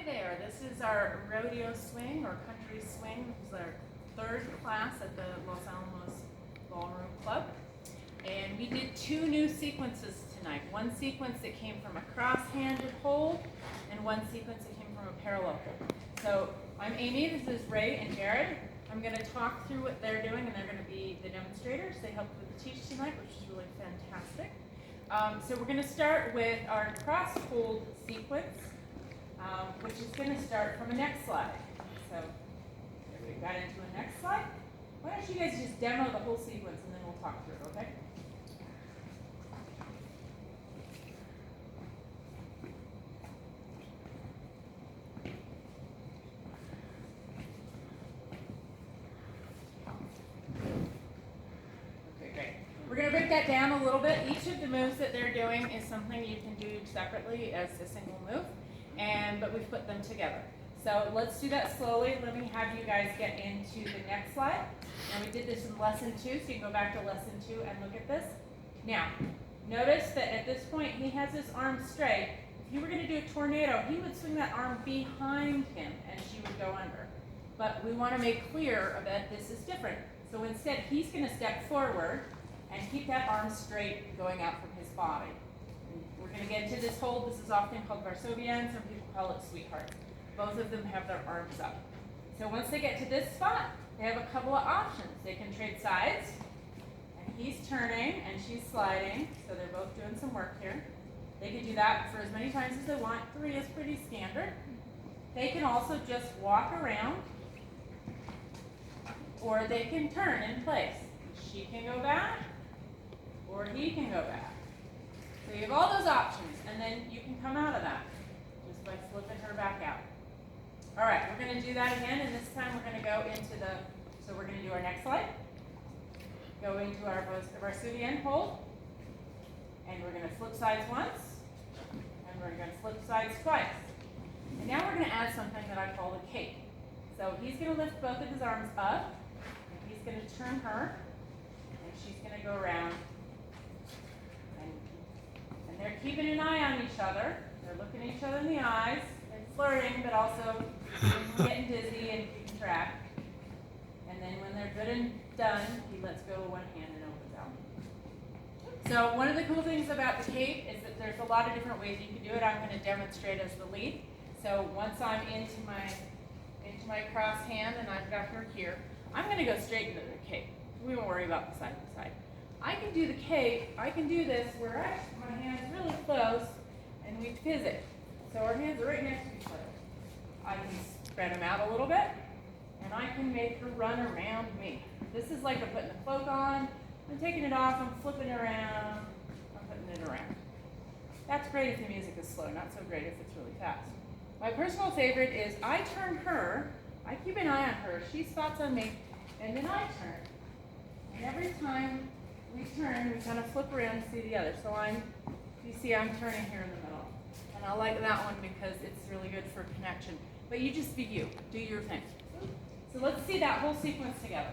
Hi there, this is our Rodeo Swing or Country Swing. This is our third class at the Los Alamos Ballroom Club. And we did two new sequences tonight. One sequence that came from a cross-handed hold and one sequence that came from a parallel hold. So I'm Amy, this is Rae and Jared. I'm going to talk through what they're doing and they're going to be the demonstrators. They helped with the teach tonight, which is really fantastic. So we're going to start with our cross-hold sequence. Which is going to start from a neck slide. So we got into a neck slide. Why don't you guys just demo the whole sequence and then we'll talk through it, okay? Okay, great. We're going to break that down a little bit. Each of the moves that they're doing is something you can do separately as a single move. But we've put them together. So let's do that slowly. Let me have you guys get into the next slide. And we did this in lesson 2, so you can go back to lesson 2 and look at this. Now, notice that at this point he has his arm straight. If you were going to do a tornado, he would swing that arm behind him and she would go under. But we want to make clear that this is different. So instead, he's going to step forward and keep that arm straight going out from his body. We're going to get into this hold. This is often called Varsovien. Some people call it sweetheart. Both of them have their arms up. So once they get to this spot, they have a couple of options. They can trade sides, and he's turning and she's sliding, so they're both doing some work here. They can do that for as many times as they want. 3 is pretty standard. They can also just walk around, or they can turn in place. She can go back, or he can go back. So you have all those options, and then you can come out of that just by flipping her back out. All right, we're going to do that again, and this time we're going to go into so we're going to do our next slide. Go into our Varsovien hold, and we're going to flip sides once, and we're going to flip sides twice. And now we're going to add something that I call the cape. So he's going to lift both of his arms up, and he's going to turn her, and she's going to go around. They're keeping an eye on each other. They're looking at each other in the eyes and flirting, but also getting dizzy and keeping track. And then when they're good and done, he lets go of one hand and opens out. So one of the cool things about the cape is that there's a lot of different ways you can do it. I'm going to demonstrate as the lead. So once I'm into my cross hand and I've got her here, I'm going to go straight into the cape. We won't worry about the side by side. I can do the cape, I can do this where my hand's really close and we pivot. So our hands are right next to each other. I can spread them out a little bit and I can make her run around me. This is like I'm putting the cloak on, I'm taking it off, I'm flipping it around, I'm putting it around. That's great if the music is slow, not so great if it's really fast. My personal favorite is I turn her, I keep an eye on her, she spots on me, and then I turn. And every time we turn, we kind of flip around to see the other. So you see I'm turning here in the middle. And I like that one because it's really good for connection. But you just be you, do your thing. So let's see that whole sequence together.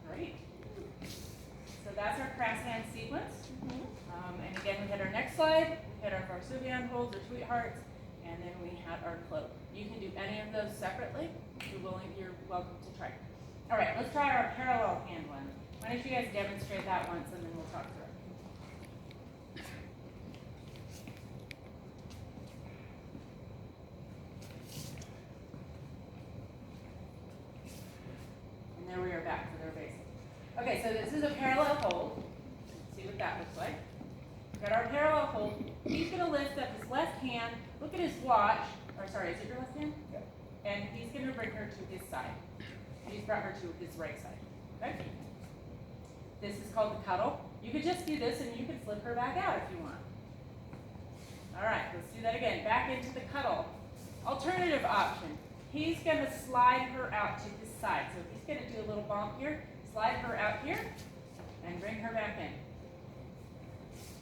Great. So that's our cross hand sequence. And again, we had our next slide, we had our Varsovien holds or sweethearts, and then we had our cloak. You can do any of those separately. If you're willing, you're welcome to try. All right, let's try our parallel hand one. Why don't you guys demonstrate that once, and then we'll talk through it. And there we are back to their basic. Okay, so this is a parallel hold. Let's see what that looks like. Got our parallel hold. He's going to lift up his left hand. Look at his watch. Or sorry, is it your left hand? Yeah. And he's going to bring her to his side. He's brought her to his right side. Okay? This is called the cuddle. You could just do this and you could flip her back out if you want. All right, let's do that again. Back into the cuddle. Alternative option. He's going to slide her out to his side. So he's going to do a little bump here, slide her out here, and bring her back in.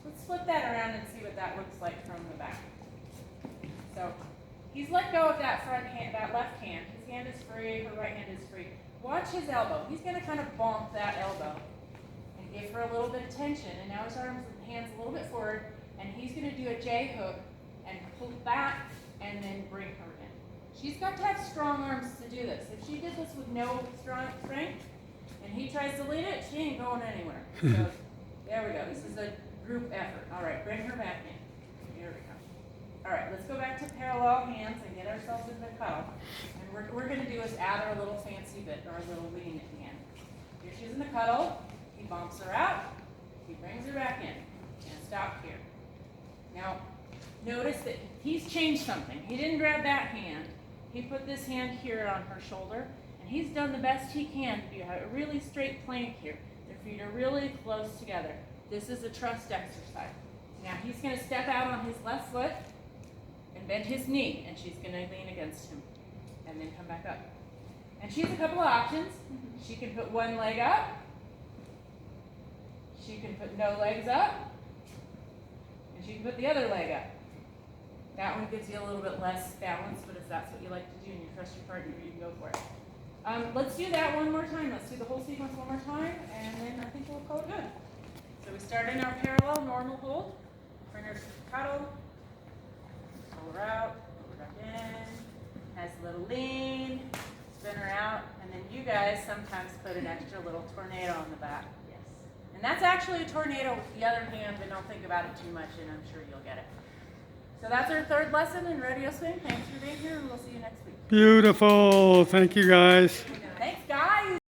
Let's flip that around and see what that looks like from the back. So He's let go of that front hand, that left hand. His hand is free, her right hand is free. Watch his elbow. He's going to kind of bonk that elbow and give her a little bit of tension. And now his arms and hands a little bit forward, and he's going to do a J hook and pull back and then bring her in. She's got to have strong arms to do this. If she did this with no strong strength, and he tries to lead it, she ain't going anywhere. So there we go. This is a group effort. All right, bring her back in. Here we go. All right, let's go back to parallel hands and get ourselves in the cuddle. And what we're going to do is add our little fancy bit, our little lean at the end. Here she's in the cuddle. He bumps her out. He brings her back in. And stop here. Now, notice that he's changed something. He didn't grab that hand. He put this hand here on her shoulder, and he's done the best he can to do a really straight plank here. Their feet are really close together. This is a trust exercise. Now he's going to step out on his left foot and bend his knee, and she's going to lean against him and then come back up. And she has a couple of options. She can put one leg up. She can put no legs up. And she can put the other leg up. That one gives you a little bit less balance, but if that's what you like to do and you trust your partner, you can go for it. Let's do that one more time. Let's do the whole sequence one more time, and then I think we'll call it good. So we start in our parallel normal hold. Bring her to cuddle. Pull her out. Pull her back in. Has a little lean. Spin her out. And then you guys sometimes put an extra little tornado on the back. Yes. And that's actually a tornado with the other hand, but don't think about it too much, and I'm sure you'll get it. So that's our third lesson in Rodeo Swing. Thanks for being here, and we'll see you next week. Beautiful. Thank you, guys.